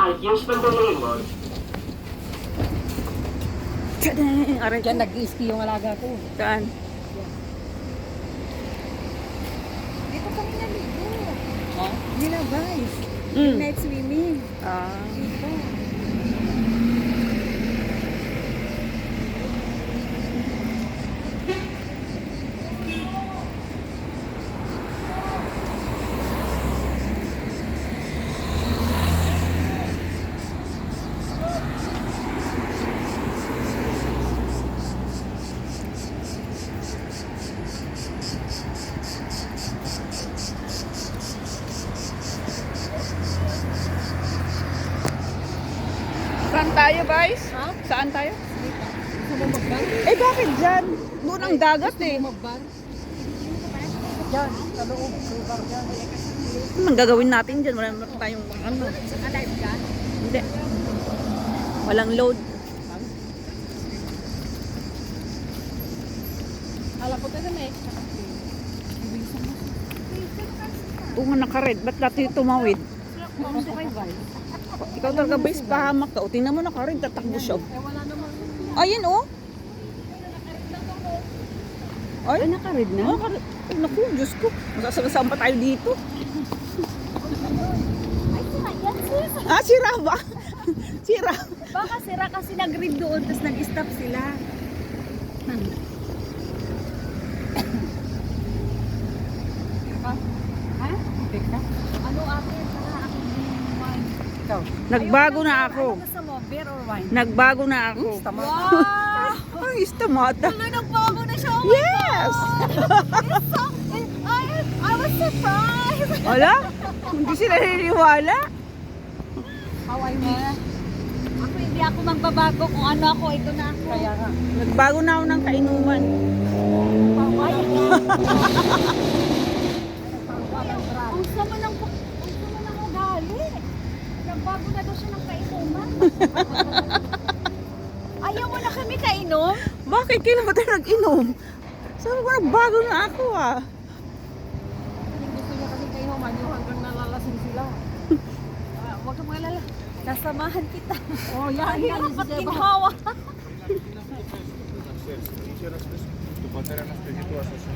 Adios Mandaluyong. Aray, Diyan nag-ski yung alaga ko. saan? Dito kami naligo. Ha? Nilabay. Mm. Night swimming. Ah. Dito. Saan tayo, guys? Ha? Saan tayo? Gusto mo magbar? Eh, bakit dyan? Doon ang dagat eh. Gusto mo magbar? Diyan, sa loob. Bar dyan. Anong gagawin natin dyan? Wala naman tayong ano. Saka live ka? Hindi. Walang load. Alam ko tayo may extra. Oo nga naka-red. Ba't natin tumawid? Gusto kayo ba? Ikaw talaga ba pahamak ka? O, tingnan mo naka-red. Tatakbo siya. Eh wala naman. Ayun oh. Ay, Ay, naka-red na? naka-red. Ay, naku, Diyos ko. Masasagasaan pa tayo dito. Ay, sira yan sis. Ah, sira ba? Sira. Baka sira kasi nag-read doon, tapos nag-stop sila. Ha? Teka. Ano ate? Para ako yung wine. Ikaw. Nagbago na ako. Ano gusto mo? Beer or wine? Nagbago na ako. Wow! Ay, istamata. Tuloy nagbago na siya. Oh my Yes! God! It's so, I was surprised. Wala? Hindi sila naniniwala. How I wish. Ako hindi ako magbabago kung ano ako, ito na ako. Kaya nga. Nagbago na ako ng kainuman. Ay, ang sama ng ugali. Nagbago na daw siya ng kainuman. Ayaw mo na kami kainom? Bakit? Kailan ba tayo nag-inom? Sabi ko, nagbago na ako ah. Gusto niya kasi kainuman yung hanggang nalalasing sila. Huwag kang malala. Nasamahan kita. Oh, yan. Hirap at ginhawa. Tu poate era naște situația și